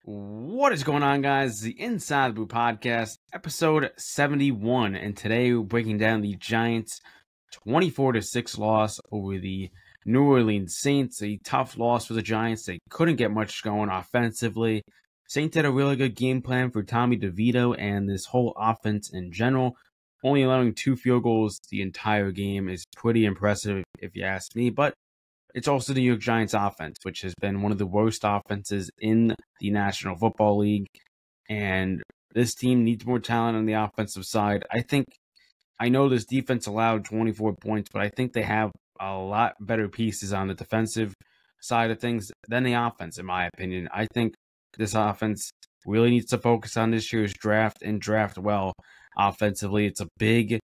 What is going on, guys? The Inside the Blue Podcast, episode 71, and today we're breaking down the Giants' 24-6 loss over the New Orleans Saints. A tough loss for the Giants. They couldn't get much going offensively. Saints had a really good game plan for Tommy DeVito and this whole offense in general. Only allowing 2 field goals the entire game is pretty impressive, if you ask me, but it's also the New York Giants offense, which has been one of the worst offenses in the National Football League. And this team needs more talent on the offensive side. I know this defense allowed 24 points, but I think they have a lot better pieces on the defensive side of things than the offense, in my opinion. I think this offense really needs to focus on this year's draft and draft well offensively. It's a big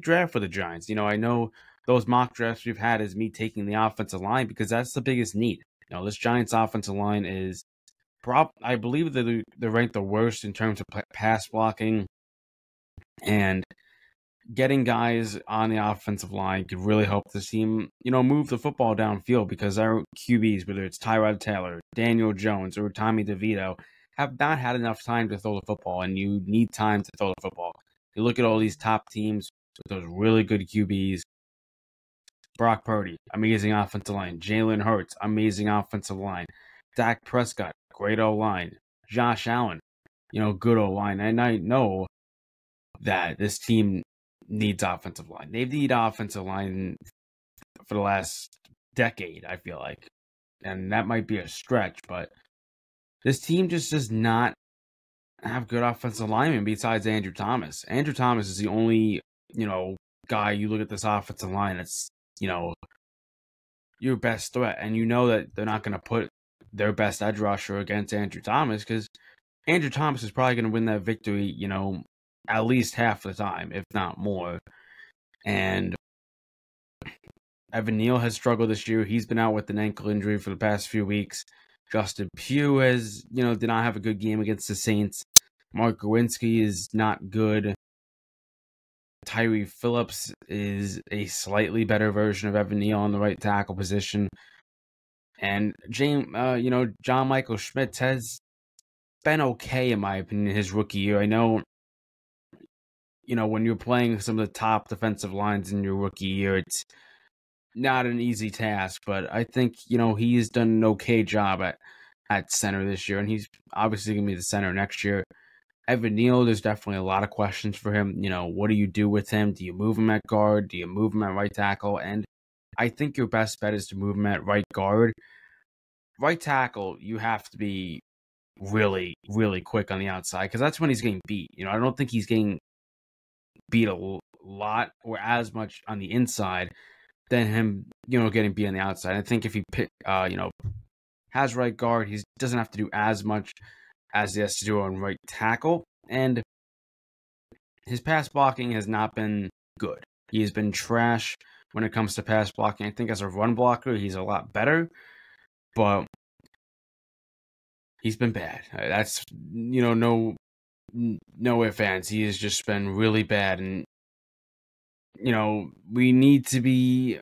draft for the Giants. I know those mock drafts we've had is me taking the offensive line because that's the biggest need. This Giants offensive line is I believe that they're ranked the worst in terms of pass blocking, and getting guys on the offensive line could really help this team, move the football downfield, because our QBs, whether it's Tyrod Taylor, Daniel Jones, or Tommy DeVito, have not had enough time to throw the football, and you need time to throw the football. You look at all these top teams with those really good QBs. Brock Purdy, amazing offensive line. Jalen Hurts, amazing offensive line. Dak Prescott, great O-line. Josh Allen, good O-line. And I know that this team needs offensive line. They've needed offensive line for the last decade, I feel like. And that might be a stretch, but this team just does not have good offensive linemen besides Andrew Thomas. Andrew Thomas is the only, guy you look at this offensive line that's, your best threat. And you know that they're not going to put their best edge rusher against Andrew Thomas, because Andrew Thomas is probably going to win that victory, at least half the time, if not more. And Evan Neal has struggled this year. He's been out with an ankle injury for the past few weeks. Justin Pugh has, did not have a good game against the Saints. Mark Gawinski is not good. Tyree Phillips is a slightly better version of Evan Neal on the right tackle position. And John Michael Schmitz has been okay, in my opinion, his rookie year. I know, when you're playing some of the top defensive lines in your rookie year, it's not an easy task, but I think, he's done an okay job at center this year, and he's obviously going to be the center next year. Evan Neal, there's definitely a lot of questions for him. What do you do with him? Do you move him at guard? Do you move him at right tackle? And I think your best bet is to move him at right guard. Right tackle, you have to be really, really quick on the outside, because that's when he's getting beat. I don't think he's getting beat a lot or as much on the inside than him, getting beat on the outside. I think if he has right guard, he doesn't have to do as much as he has to do on right tackle. And his pass blocking has not been good. He has been trash when it comes to pass blocking. I think as a run blocker, he's a lot better, but he's been bad. That's, no ifs, ands. He has just been really bad. And, we need to be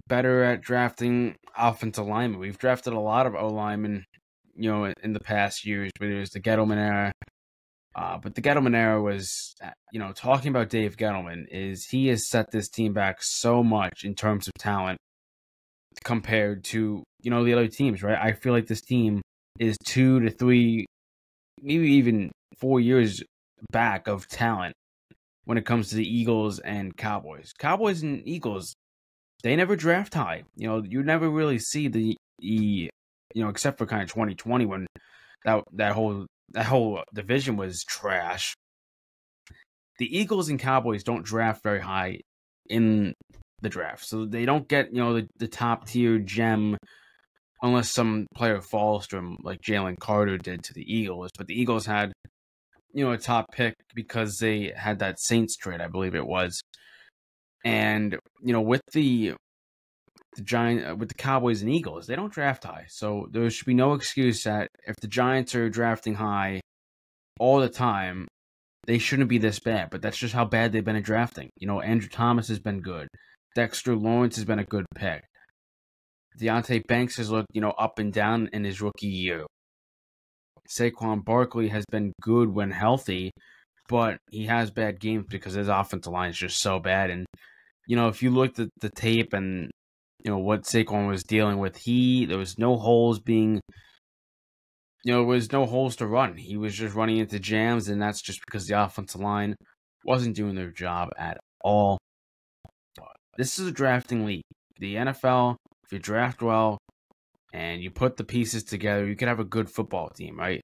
better at drafting offensive linemen. We've drafted a lot of O-linemen, in the past years, whether it was the Gettleman era. But the Gettleman era was, talking about Dave Gettleman, is he has set this team back so much in terms of talent compared to, the other teams, right? I feel like this team is 2 to 3, maybe even 4 years back of talent when it comes to the Eagles and Cowboys. Cowboys and Eagles, they never draft high. You never really see the except for kind of 2020 when that whole division was trash. The Eagles and Cowboys don't draft very high in the draft, so they don't get the top tier gem unless some player falls to him, like Jalen Carter did to the Eagles. But the Eagles had a top pick because they had that Saints trade, I believe it was. And with the Cowboys and Eagles, they don't draft high. So there should be no excuse that if the Giants are drafting high all the time, they shouldn't be this bad. But that's just how bad they've been at drafting. Andrew Thomas has been good. Dexter Lawrence has been a good pick. Deonte Banks has looked, up and down in his rookie year. Saquon Barkley has been good when healthy, but he has bad games because his offensive line is just so bad. And, if you looked at the tape and, what Saquon was dealing with, there was no holes there was no holes to run. He was just running into jams, and that's just because the offensive line wasn't doing their job at all. But this is a drafting league. The NFL, if you draft well and you put the pieces together, you could have a good football team, right?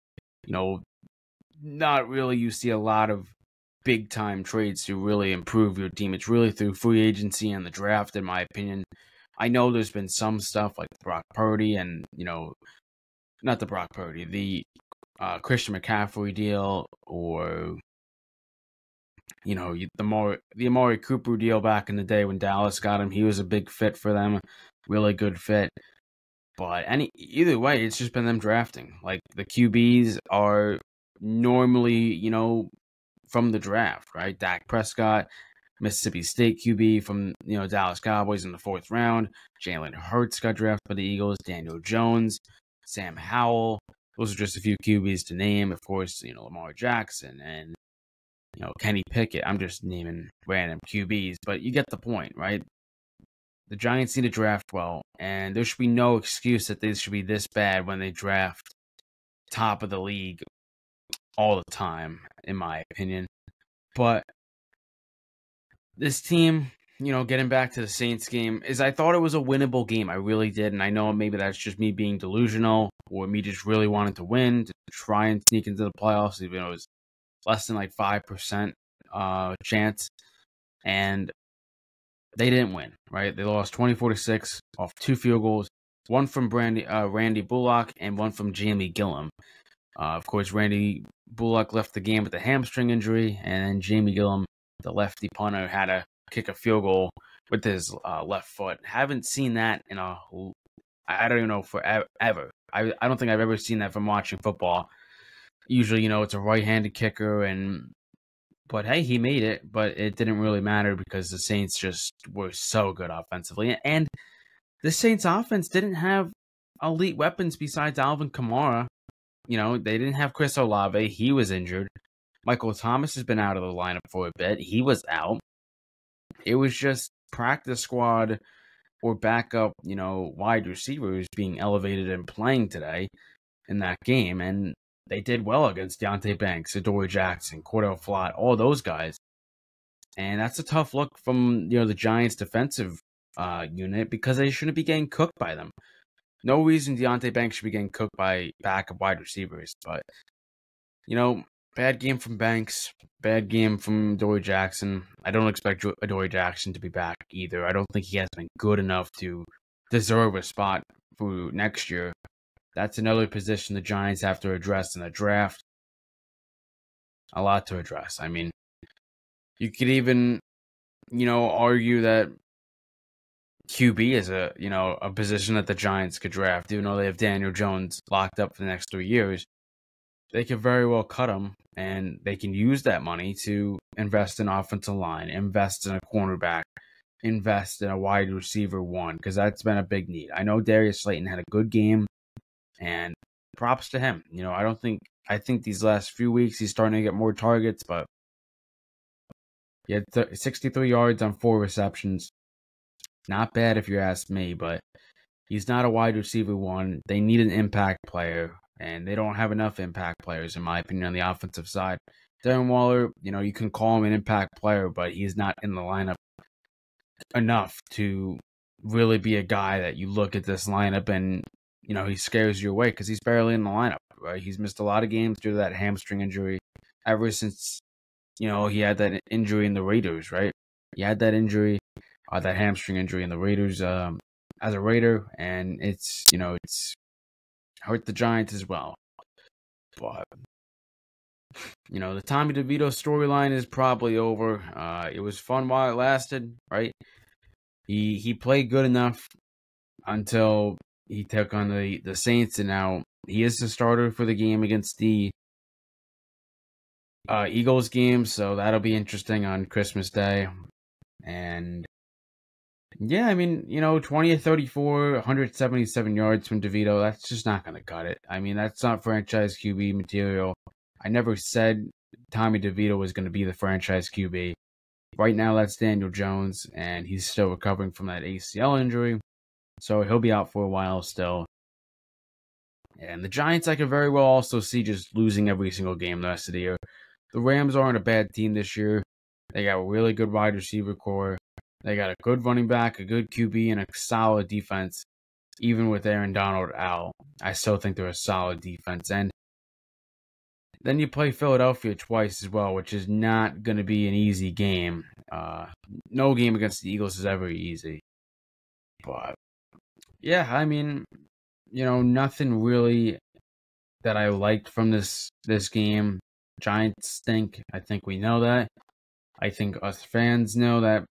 Not really you see a lot of big time trades to really improve your team. It's really through free agency and the draft, in my opinion. I know there's been some stuff like Brock Purdy and, not the Brock Purdy, the Christian McCaffrey deal, or, the Amari Cooper deal back in the day when Dallas got him. He was a big fit for them, really good fit. But either way, it's just been them drafting. Like, the QBs are normally, from the draft, right? Dak Prescott, Mississippi State QB from, Dallas Cowboys in the 4th round. Jalen Hurts got drafted by the Eagles. Daniel Jones, Sam Howell. Those are just a few QBs to name. Of course, Lamar Jackson and, Kenny Pickett. I'm just naming random QBs, but you get the point, right? The Giants need to draft well, and there should be no excuse that they should be this bad when they draft top of the league all the time, in my opinion. But this team, getting back to the Saints game, I thought it was a winnable game. I really did, and I know maybe that's just me being delusional or me just really wanting to win, to try and sneak into the playoffs, even though it was less than like 5% chance. And they didn't win, right? They lost 24-6 off 2 field goals, one from Randy Bullock and one from Jamie Gilliam. Of course, Randy Bullock left the game with a hamstring injury, and then Jamie Gilliam, the lefty punter, had to kick a field goal with his left foot. Haven't seen that in I don't even know, forever. I don't think I've ever seen that from watching football. Usually, it's a right-handed kicker, but hey, he made it, but it didn't really matter because the Saints just were so good offensively. And the Saints offense didn't have elite weapons besides Alvin Kamara. They didn't have Chris Olave. He was injured. Michael Thomas has been out of the lineup for a bit. He was out. It was just practice squad or backup, wide receivers being elevated and playing today in that game. And they did well against Deonte Banks, Adoree Jackson, Cordell Flott, all those guys. And that's a tough look from, the Giants' defensive unit because they shouldn't be getting cooked by them. No reason Deonte Banks should be getting cooked by backup wide receivers. But, bad game from Banks, bad game from Adoree Jackson. I don't expect Adoree Jackson to be back either. I don't think he has been good enough to deserve a spot for next year. That's another position the Giants have to address in the draft. A lot to address. I mean, you could even, argue that QB is a position that the Giants could draft, even though they have Daniel Jones locked up for the next 3 years. They could very well cut him, and they can use that money to invest in offensive line, invest in a cornerback, invest in a wide receiver one, because that's been a big need. I know Darius Slayton had a good game, and props to him. I think these last few weeks he's starting to get more targets, but he had 63 yards on 4 receptions. Not bad if you ask me, but he's not a wide receiver one. They need an impact player, and they don't have enough impact players, in my opinion, on the offensive side. Darren Waller, you can call him an impact player, but he's not in the lineup enough to really be a guy that you look at this lineup and, he scares you away because he's barely in the lineup, right? He's missed a lot of games due to that hamstring injury ever since, he had that injury in the Raiders, right? He had that injury, that hamstring injury in the Raiders as a Raider, and it's hurt the Giants as well. But, the Tommy DeVito storyline is probably over. It was fun while it lasted, right? He played good enough until he took on the Saints, and now he is the starter for the game against the Eagles game, so that'll be interesting on Christmas Day. And Yeah, I mean, 20 of 34, 177 yards from DeVito, that's just not going to cut it. I mean, that's not franchise QB material. I never said Tommy DeVito was going to be the franchise QB. Right now, that's Daniel Jones, and he's still recovering from that ACL injury, so he'll be out for a while still. And the Giants, I could very well also see just losing every single game the rest of the year. The Rams aren't a bad team this year. They got a really good wide receiver core. They got a good running back, a good QB, and a solid defense. Even with Aaron Donald out, I still think they're a solid defense. And then you play Philadelphia twice as well, which is not going to be an easy game. No game against the Eagles is ever easy. But, yeah, I mean, nothing really that I liked from this game. Giants stink. I think we know that. I think us fans know that.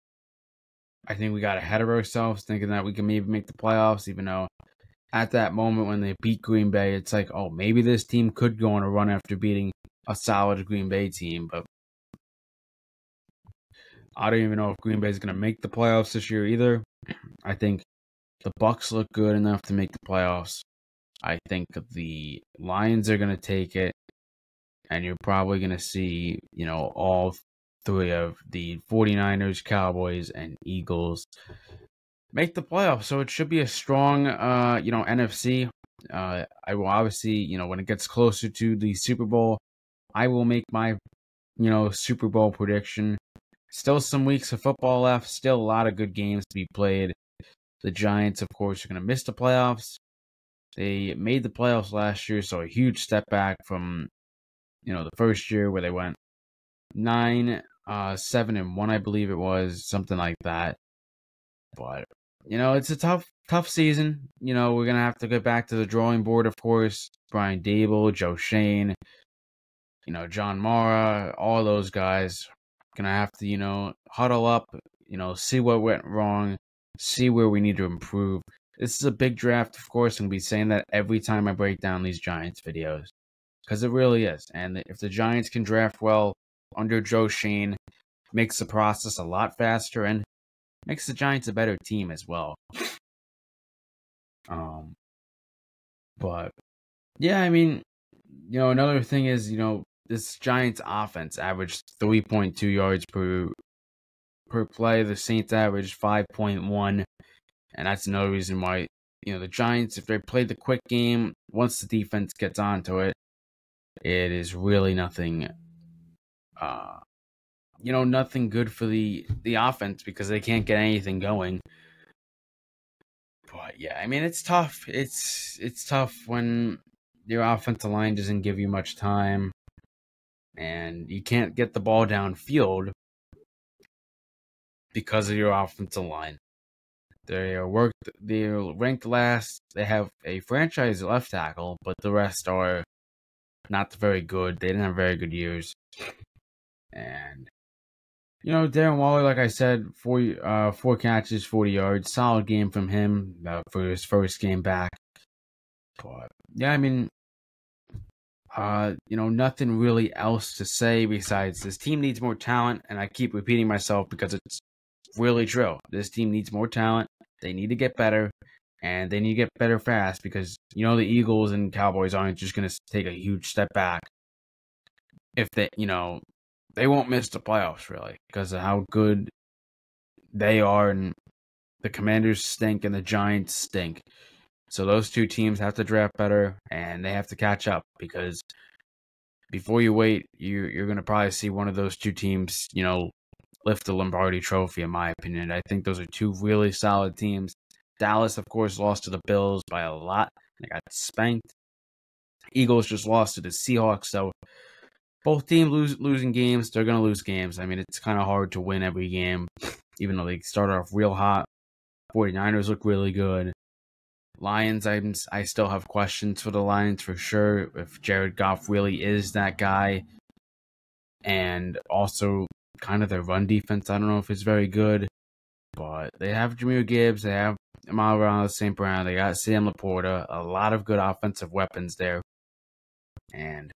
I think we got ahead of ourselves thinking that we can maybe make the playoffs, even though at that moment when they beat Green Bay, it's like, oh, maybe this team could go on a run after beating a solid Green Bay team. But I don't even know if Green Bay is going to make the playoffs this year either. I think the Bucs look good enough to make the playoffs. I think the Lions are going to take it. And you're probably going to see, all three of the 49ers, Cowboys, and Eagles make the playoffs. So it should be a strong, NFC. I will obviously, when it gets closer to the Super Bowl, I will make my, Super Bowl prediction. Still some weeks of football left. Still a lot of good games to be played. The Giants, of course, are going to miss the playoffs. They made the playoffs last year, so a huge step back from, the first year where they went 9-7-1, I believe it was, something like that. But it's a tough season. We're gonna have to get back to the drawing board, of course. Brian Dable, Joe Shane, John Mara, all those guys gonna have to huddle up, see what went wrong, see where we need to improve. This is a big draft, of course. I'm gonna be saying that every time I break down these Giants videos. Because it really is. And if the Giants can draft well under Joe Shane, makes the process a lot faster and makes the Giants a better team as well. But yeah, I mean, another thing is, this Giants offense averaged 3.2 yards per play. The Saints averaged 5.1, and that's another reason why, the Giants, if they play the quick game, once the defense gets onto it, it is really nothing, nothing good for the offense because they can't get anything going. But yeah, I mean, it's tough. It's tough when your offensive line doesn't give you much time and you can't get the ball downfield because of your offensive line. They're ranked last. They have a franchise left tackle, but the rest are not very good. They didn't have very good years. And Darren Waller, like I said, 4 catches, 40 yards, solid game from him for his first game back. But yeah, I mean, nothing really else to say besides this team needs more talent, and I keep repeating myself because it's really true. This team needs more talent. They need to get better, and they need to get better fast because the Eagles and Cowboys aren't just going to take a huge step back if they won't miss the playoffs really because of how good they are, and the Commanders stink and the Giants stink. So those two teams have to draft better and they have to catch up because before you wait, you're going to probably see one of those two teams, lift the Lombardi Trophy, in my opinion. I think those are two really solid teams. Dallas, of course, lost to the Bills by a lot. They got spanked. Eagles just lost to the Seahawks, so both teams losing games. They're going to lose games. I mean, it's kind of hard to win every game, even though they start off real hot. 49ers look really good. Lions, I still have questions for the Lions for sure. If Jared Goff really is that guy. And also, kind of their run defense, I don't know if it's very good. But they have Jahmyr Gibbs. They have Amon-Ra St. Brown. They got Sam Laporta. A lot of good offensive weapons there. And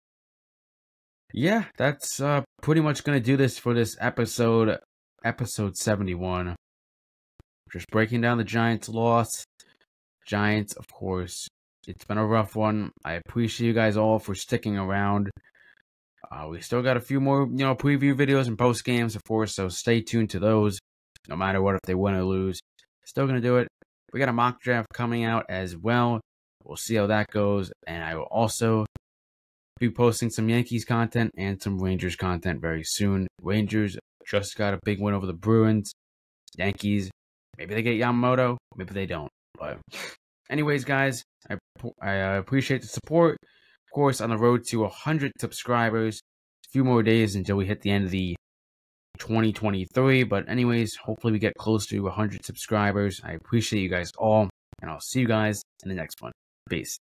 yeah, that's pretty much going to do this for this episode 71. just breaking down the Giants' loss. Giants, of course, it's been a rough one. I appreciate you guys all for sticking around. We still got a few more, preview videos and post games, of course, so stay tuned to those. No matter what, if they win or lose, still gonna do it. We got a mock draft coming out as well. We'll see how that goes, and I will also be posting some Yankees content and some Rangers content very soon. Rangers just got a big win over the Bruins. Yankees, maybe they get Yamamoto, maybe they don't. But anyways, guys, I appreciate the support. Of course, on the road to 100 subscribers. A few more days until we hit the end of the 2023. But anyways, hopefully we get close to 100 subscribers. I appreciate you guys all, and I'll see you guys in the next one. Peace.